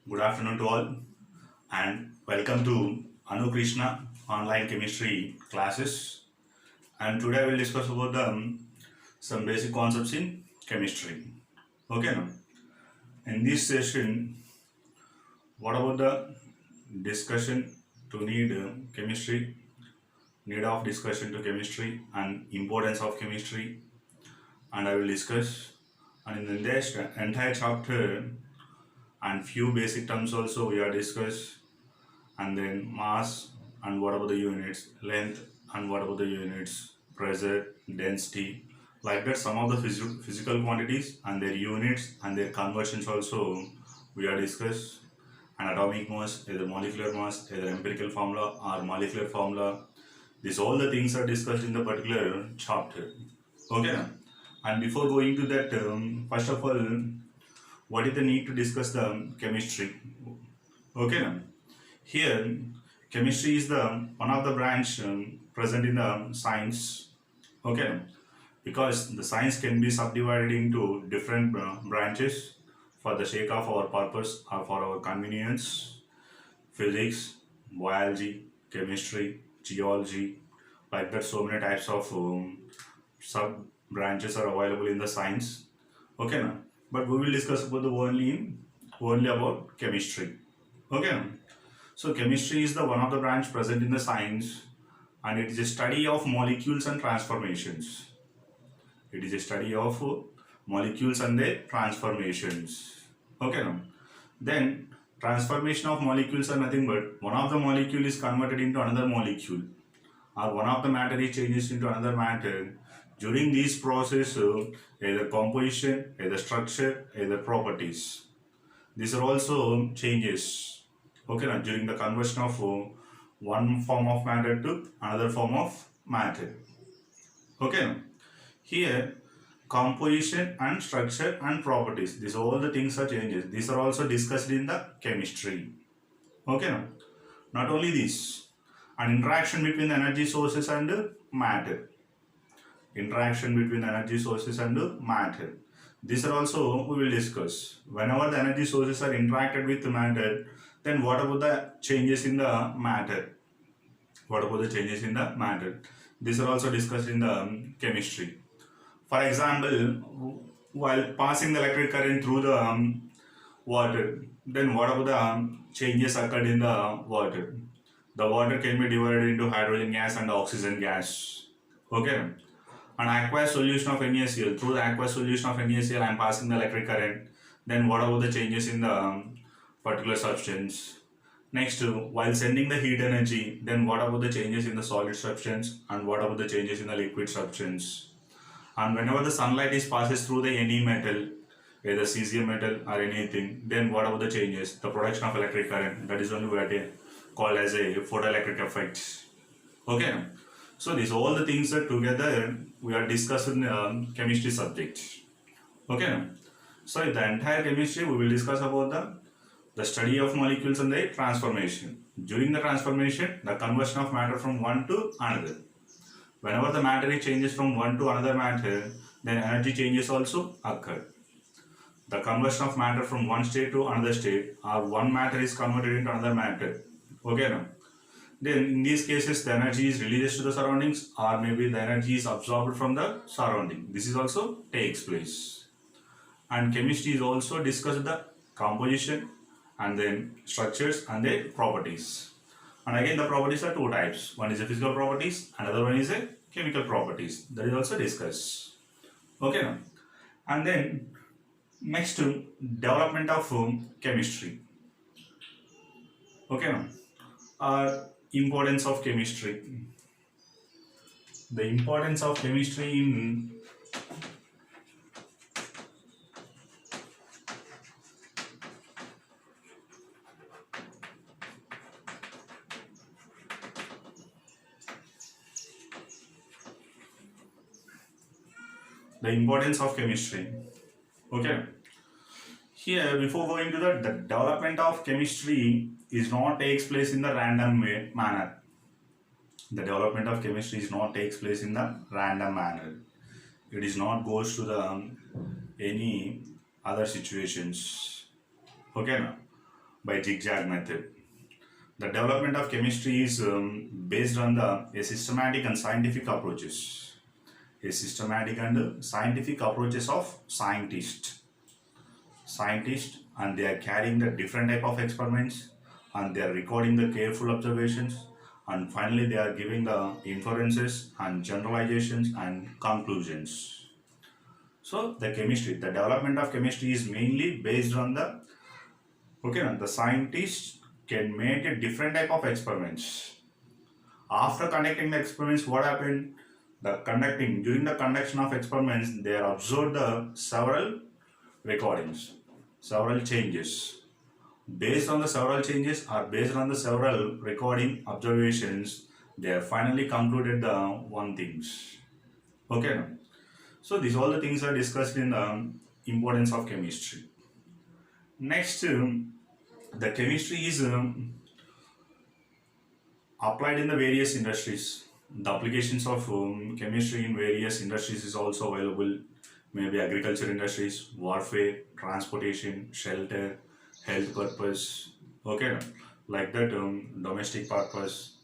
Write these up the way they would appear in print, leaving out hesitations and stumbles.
Good afternoon to all, and welcome to Anu Krishna online chemistry classes. And today I will discuss about some basic concepts in chemistry. Okay, now in this session, what about the discussion to need chemistry, need of discussion to chemistry, and importance of chemistry, and I will discuss. And in this entire chapter, and few basic terms also we are discussed, and then mass and what about the units, length and what about the units, pressure, density, like that some of the physical quantities and their units and their conversions also we are discussed, and atomic mass, either molecular mass, either empirical formula or molecular formula. These all the things are discussed in the particular chapter. Okay, and before going to that, first of all, what is the need to discuss the chemistry? Okay, here, chemistry is the one of the branch present in the science. Okay, because the science can be subdivided into different branches for the sake of our purpose or for our convenience. Physics, biology, chemistry, geology, like that. So many types of sub branches are available in the science. Okay, now, but we will discuss about the only about chemistry. Okay. So chemistry is the one of the branch present in the science, and it is a study of molecules and transformations. It is a study of molecules and their transformations. Okay, now then transformation of molecules are nothing but one of the molecule is converted into another molecule, or one of the matter is changes into another matter. During this process, either composition, either structure, either properties. These are also changes. Okay, now during the conversion of one form of matter to another form of matter. Okay, here composition and structure and properties. These all the things are changes. These are also discussed in the chemistry. Okay, now not only this, an interaction between the energy sources and matter. Interaction between energy sources and matter. These are also we will discuss. Whenever the energy sources are interacted with the matter, then what about the changes in the matter? What about the changes in the matter? These are also discussed in the chemistry. For example, while passing the electric current through the water, then what about the changes occurred in the water? The water can be divided into hydrogen gas and oxygen gas. Okay, an aqueous solution of NaCl. Through the aqueous solution of NaCl, I am passing the electric current. Then what about the changes in the particular substance? Next, while sending the heat energy, then what about the changes in the solid substance and what about the changes in the liquid substance? And whenever the sunlight is passes through the any metal, either cesium metal or anything, then what about the changes? The production of electric current. That is only what is called as a photoelectric effect. Okay. So these all the things are together we are discussing chemistry subject. Okay. So in the entire chemistry we will discuss about the study of molecules and their transformation. During the transformation, the conversion of matter from one to another. Whenever the matter changes from one to another matter, then energy changes also occur. The conversion of matter from one state to another state, or one matter is converted into another matter. Okay now. Then in these cases the energy is released to the surroundings, or maybe the energy is absorbed from the surrounding. This is also takes place. And chemistry is also discussed the composition and then structures and their properties. And again the properties are two types. One is the physical properties, another one is a chemical properties. That is also discussed. Okay now. And then next to development of chemistry. Okay now. Importance of chemistry. The importance of chemistry in the importance of chemistry. Okay. Here, before going to the development of chemistry is not takes place in the random manner. The development of chemistry is not takes place in the random manner. It is not goes to the any other situations. Okay now. by zigzag method. The development of chemistry is based on a systematic and scientific approaches. A systematic and scientific approaches of scientists, and they are carrying the different type of experiments, and they are recording the careful observations, and finally they are giving the inferences and generalizations and conclusions. So the development of chemistry is mainly based on the scientists can make a different type of experiments. After conducting the experiments, what happened? During the conduction of experiments, they are observed the several recordings, several changes. Based on the several changes or based on the several recording observations, they have finally concluded the one things. Okay. So these all the things are discussed in the importance of chemistry. Next, the chemistry is applied in the various industries. The applications of chemistry in various industries is also available. Maybe agriculture industries, warfare, transportation, shelter, health purpose. Okay, like that domestic purpose.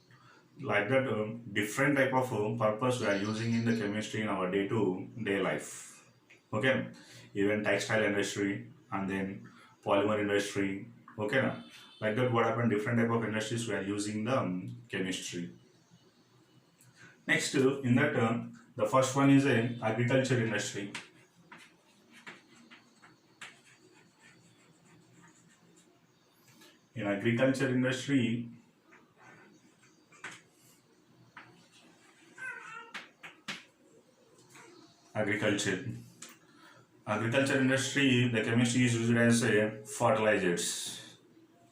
Like that different type of purpose we are using in the chemistry in our day-to-day life. Okay, even textile industry and then polymer industry. Okay, like that what happened, different type of industries we are using the chemistry. Next, in that the first one is a agriculture industry. In agriculture industry, agriculture industry, the chemistry is used as a fertilizers.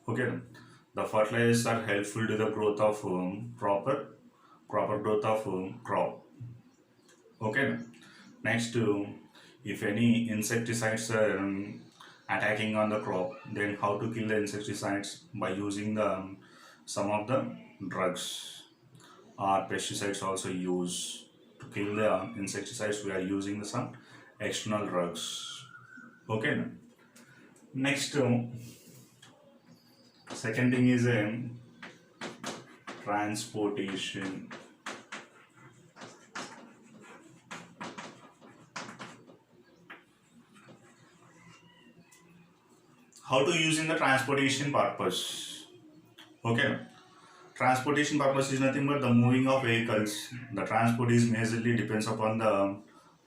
Okay, the fertilizers are helpful to the growth of proper growth of crop. Okay, next, if any insecticides are attacking on the crop, then how to kill the insecticides by using some of the drugs or pesticides also used to kill the insecticides. We are using some external drugs. Okay. Next, second thing is transportation. How to use in the transportation purpose. Okay. Transportation purpose is nothing but the moving of vehicles. The transport is majorly depends upon the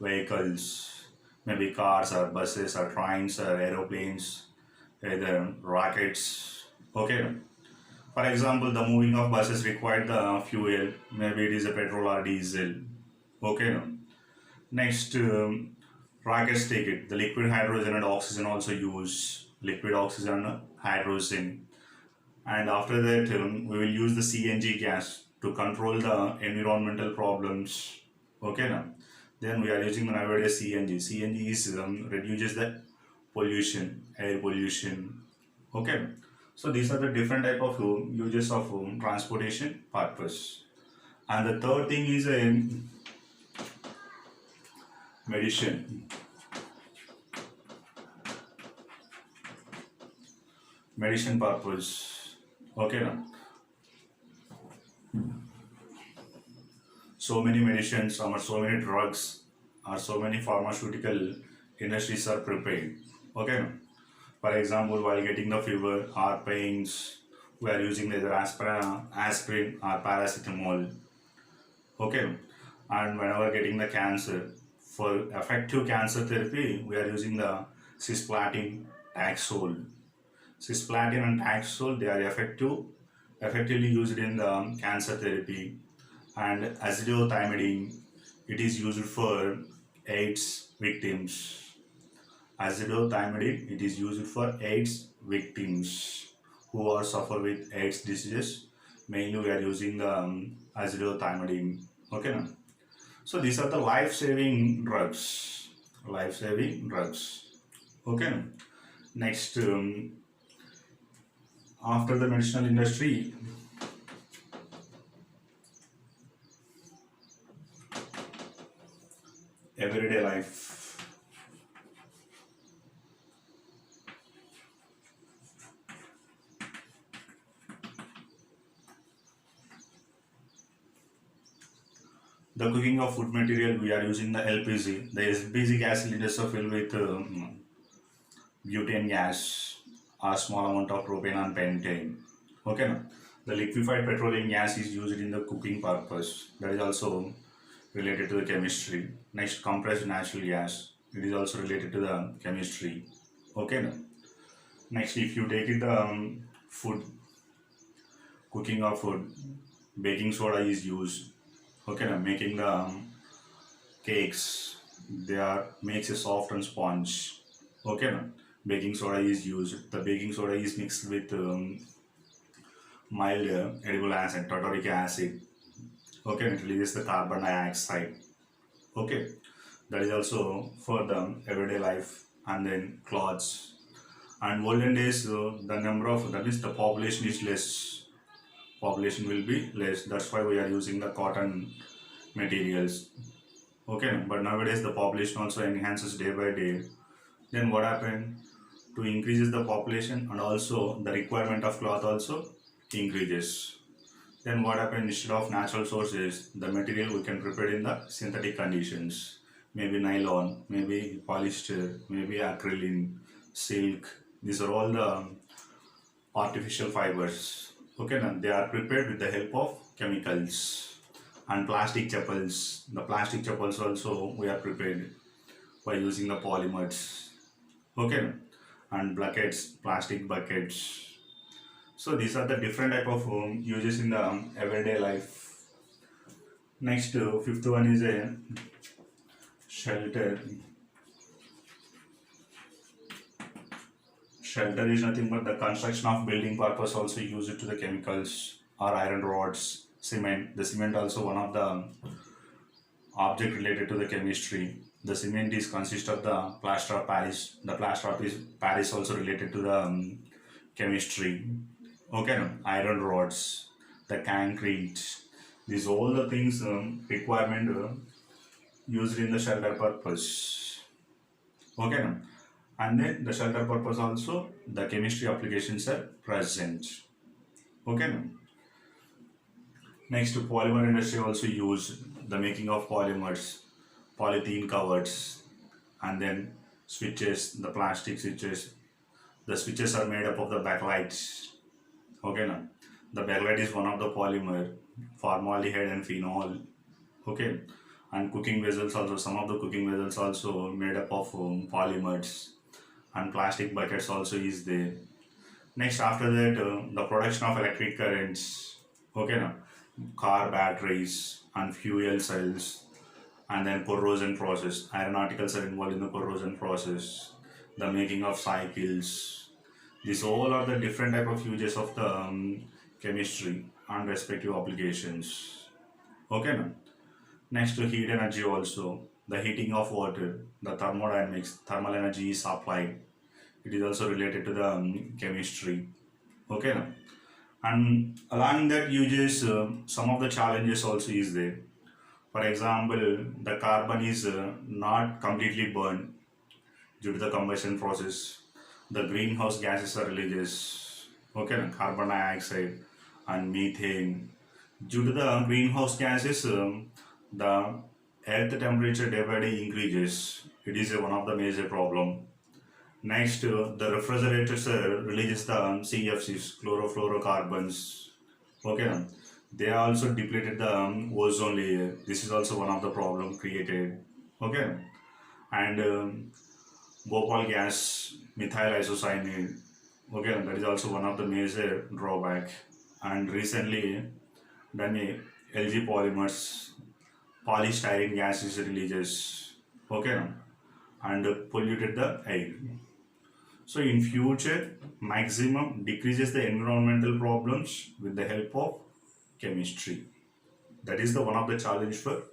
vehicles, maybe cars or buses or trains or aeroplanes, either rockets. Okay. For example, the moving of buses require the fuel. Maybe it is a petrol or diesel. Okay. Next, rockets take it. The liquid hydrogen and oxygen also use liquid oxygen and hydrogen. And after that, we will use the CNG gas to control the environmental problems. Okay, now then we are using nowadays CNG. CNG is reduces the pollution, air pollution. Okay, so these are the different type of uses of transportation purpose. And the third thing is a medicine. Medicine purpose. Okay, now so many medicines or so many drugs or so many pharmaceutical industries are prepared. Okay, now for example, while getting the fever or pains, we are using either aspirin or paracetamol. Okay, and whenever getting the cancer, for effective cancer therapy, we are using the cisplatin, Taxol. Cisplatin and Taxol, they are effectively used in the cancer therapy. And azidothymidine, it is used for AIDS victims. Azidothymidine, it is used for AIDS victims who are suffer with AIDS diseases. Mainly we are using the azidothymidine. Okay, now? So these are the life-saving drugs. Life-saving drugs. Okay, now? Next, after the medicinal industry, everyday life. the cooking of food material, we are using the LPG. The LPG gas cylinders are filled with butane gas, a small amount of propane and pentane. Okay, now the liquefied petroleum gas is used in the cooking purpose. That is also related to the chemistry. Next, compressed natural gas. It is also related to the chemistry. Okay, now next, if you take it food, cooking of food, baking soda is used. Okay, now making the cakes, they are makes a soft and sponge. Okay, now baking soda is used. The baking soda is mixed with mild edible acid, tartaric acid. Okay, and it releases the carbon dioxide. Okay, that is also for the everyday life. And then clothes. And olden days, the number of, that is, the population is less. Population will be less. That's why we are using the cotton materials. Okay, but nowadays the population also enhances day by day. Then what happened? To increases the population, and also the requirement of cloth also increases. Then what happened? Instead of natural sources, the material we can prepare in the synthetic conditions. Maybe nylon, maybe polyester, maybe acrylic, silk. These are all the artificial fibers. Okay, now they are prepared with the help of chemicals. And plastic chappals. The plastic chappals also we are prepared by using the polymers. Okay, and buckets, plastic buckets. So these are the different type of uses in the everyday life. Next, fifth one is a shelter. Shelter is nothing but the construction of building purpose, also used to the chemicals or iron rods, cement. The cement also one of the object related to the chemistry. The cement is consist of the plaster of Paris. The plaster of Paris also related to the chemistry. Okay, no? Iron rods, the concrete. These all the things requirement used in the shelter purpose. Okay, no? And then the shelter purpose also the chemistry applications are present. Okay, no? Next, polymer industry also use the making of polymers, polythene covers, and then switches, the plastic switches. The switches are made up of the backlights. Okay, now the backlight is one of the polymer, formaldehyde and phenol. Okay, and cooking vessels also, some of the cooking vessels also made up of polymers, and plastic buckets also is there. Next, after that, the production of electric currents. Okay, now car batteries and fuel cells, and then corrosion process. Aeronautics are involved in the corrosion process. The making of cycles. These all are the different type of uses of the chemistry and respective applications. Okay, now next to heat energy also, the heating of water, the thermodynamics, thermal energy is applied. It is also related to the chemistry. Okay, now and along that uses some of the challenges also is there. For example, the carbon is not completely burned due to the combustion process. The greenhouse gases are released. Okay, now carbon dioxide and methane. Due to the greenhouse gases, the earth temperature day by day increases. It is one of the major problem. Next, the refrigerators releases the CFCs, chlorofluorocarbons. Okay, now they also depleted the ozone layer. This is also one of the problem created. Okay, and Bhopal gas, methyl isocyanate. Okay, that is also one of the major drawback. And recently, then LG polymers, polystyrene gas is releases. Okay, and polluted the air. So in future, maximum decreases the environmental problems with the help of chemistry. That is the one of the challenge for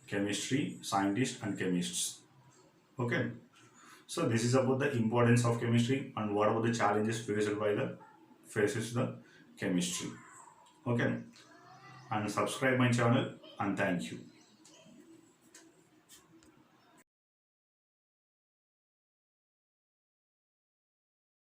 chemistry scientists and chemists. Okay. So this is about the importance of chemistry and what about the challenges faced by the faces the chemistry. Okay. And subscribe my channel and thank you.